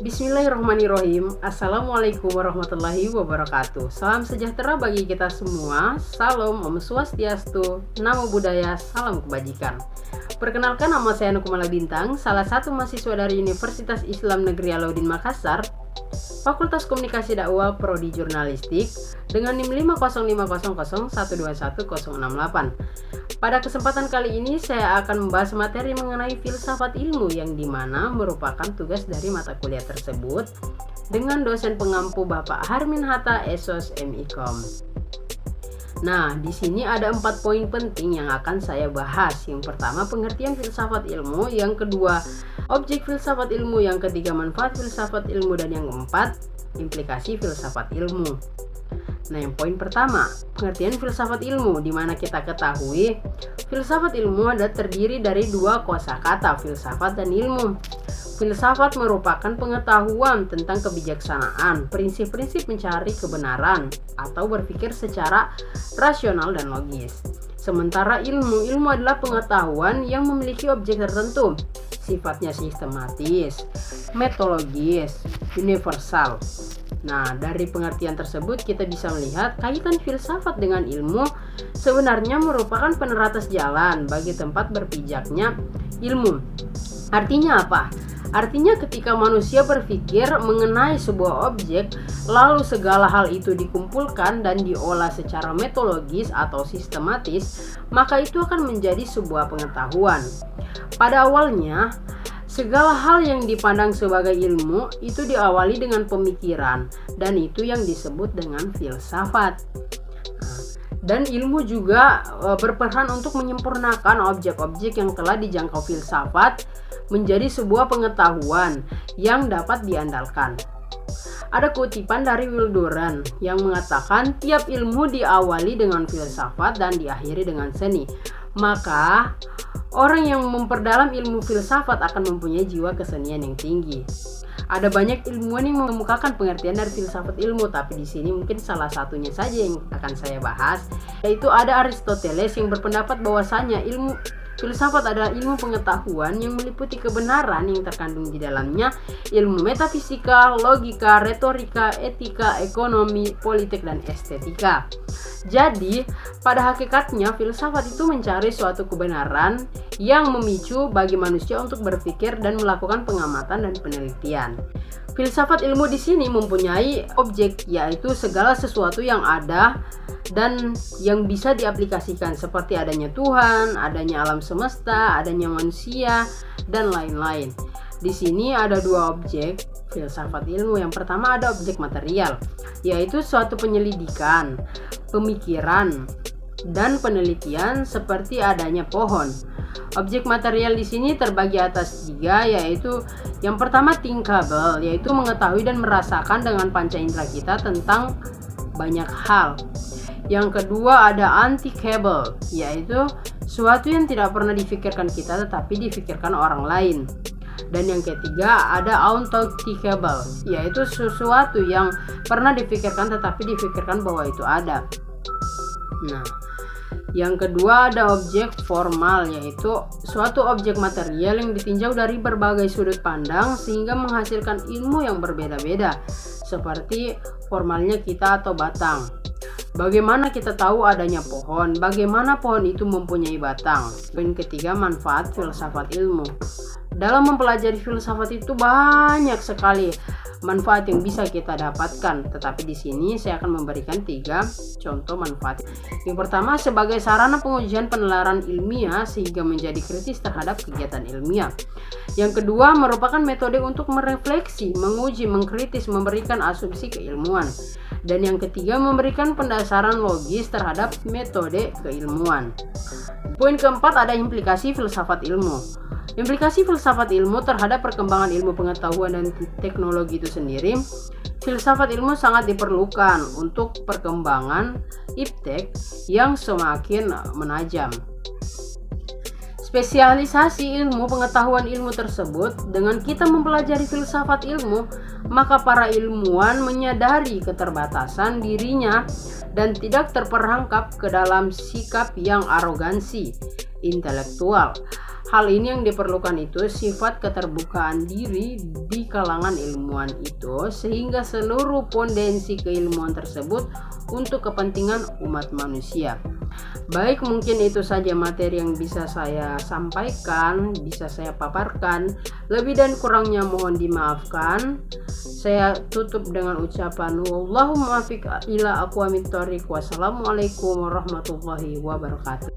Bismillahirrahmanirrahim. Assalamualaikum warahmatullahi wabarakatuh. Salam sejahtera bagi kita semua. Salam Om Swastiastu, Namo Buddhaya, salam kebajikan. Perkenalkan, nama saya Nukumala Bintang, salah satu mahasiswa dari Universitas Islam Negeri Alauddin Makassar, Fakultas Komunikasi Dakwah Prodi Jurnalistik dengan NIM 50500121068. Pada kesempatan kali ini saya akan membahas materi mengenai filsafat ilmu yang dimana merupakan tugas dari mata kuliah tersebut dengan dosen pengampu Bapak Harmin Hatta Esos MIKOM. Nah, di sini ada 4 poin penting yang akan saya bahas. Yang pertama, pengertian filsafat ilmu. Yang kedua, objek filsafat ilmu. Yang ketiga, manfaat filsafat ilmu. Dan yang keempat, implikasi filsafat ilmu. Nah, yang poin pertama, pengertian filsafat ilmu, di mana kita ketahui filsafat ilmu ada terdiri dari dua kosakata, filsafat dan ilmu. Filsafat merupakan pengetahuan tentang kebijaksanaan, prinsip-prinsip mencari kebenaran, atau berpikir secara rasional dan logis. Sementara ilmu adalah pengetahuan yang memiliki objek tertentu, sifatnya sistematis, metodologis, universal. Nah, dari pengertian tersebut kita bisa melihat kaitan filsafat dengan ilmu sebenarnya merupakan peneratas jalan bagi tempat berpijaknya ilmu. Artinya apa? Artinya ketika manusia berpikir mengenai sebuah objek, lalu segala hal itu dikumpulkan dan diolah secara metodologis atau sistematis, maka itu akan menjadi sebuah pengetahuan. Pada awalnya, segala hal yang dipandang sebagai ilmu itu diawali dengan pemikiran, dan itu yang disebut dengan filsafat. Dan ilmu juga berperan untuk menyempurnakan objek-objek yang telah dijangkau filsafat menjadi sebuah pengetahuan yang dapat diandalkan. Ada kutipan dari Will Durant yang mengatakan tiap ilmu diawali dengan filsafat dan diakhiri dengan seni. Maka orang yang memperdalam ilmu filsafat akan mempunyai jiwa kesenian yang tinggi. Ada banyak ilmuwan yang mengemukakan pengertian dari filsafat ilmu, tapi di sini mungkin salah satunya saja yang akan saya bahas, yaitu ada Aristoteles yang berpendapat bahwasanya ilmu filsafat adalah ilmu pengetahuan yang meliputi kebenaran yang terkandung di dalamnya, ilmu metafisika, logika, retorika, etika, ekonomi, politik, dan estetika. Jadi, pada hakikatnya filsafat itu mencari suatu kebenaran yang memicu bagi manusia untuk berpikir dan melakukan pengamatan dan penelitian. Filsafat ilmu di sini mempunyai objek, yaitu segala sesuatu yang ada dan yang bisa diaplikasikan, seperti adanya Tuhan, adanya alam semesta, adanya manusia, dan lain-lain. Di sini ada dua objek filsafat ilmu. Yang pertama ada objek material, yaitu suatu penyelidikan, pemikiran, dan penelitian seperti adanya pohon. Objek material di sini terbagi atas 3, yaitu yang pertama thinkable, yaitu mengetahui dan merasakan dengan panca indera kita tentang banyak hal. Yang kedua ada unthinkable, yaitu suatu yang tidak pernah difikirkan kita tetapi difikirkan orang lain. Dan yang ketiga ada unthinkable, yaitu sesuatu yang pernah difikirkan tetapi difikirkan bahwa itu ada. Nah, yang kedua ada objek formal, yaitu suatu objek material yang ditinjau dari berbagai sudut pandang sehingga menghasilkan ilmu yang berbeda-beda, seperti formalnya kita atau batang. Bagaimana kita tahu adanya pohon? Bagaimana pohon itu mempunyai batang? Poin ketiga, manfaat filsafat ilmu. Dalam mempelajari filsafat itu banyak sekali manfaat yang bisa kita dapatkan, tetapi di sini saya akan memberikan 3 contoh manfaat. Yang pertama, sebagai sarana pengujian penelaran ilmiah sehingga menjadi kritis terhadap kegiatan ilmiah. Yang kedua, merupakan metode untuk merefleksi, menguji, mengkritis, memberikan asumsi keilmuan. Dan yang ketiga, memberikan pendasaran logis terhadap metode keilmuan. Poin keempat ada implikasi filsafat ilmu. Implikasi filsafat ilmu terhadap perkembangan ilmu pengetahuan dan teknologi itu sendiri. Filsafat ilmu sangat diperlukan untuk perkembangan iptek yang semakin menajam. Spesialisasi ilmu pengetahuan ilmu tersebut, dengan kita mempelajari filsafat ilmu, maka para ilmuwan menyadari keterbatasan dirinya dan tidak terperangkap ke dalam sikap yang arogansi intelektual. Hal ini yang diperlukan itu sifat keterbukaan diri di kalangan ilmuwan itu, sehingga seluruh pondensi keilmuan tersebut untuk kepentingan umat manusia. Baik, mungkin itu saja materi yang bisa saya sampaikan, bisa saya paparkan. Lebih dan kurangnya mohon dimaafkan. Saya tutup dengan ucapan wallahumma muwaffiq ila aqwamit thoriq. Wassalamualaikum warahmatullahi wabarakatuh.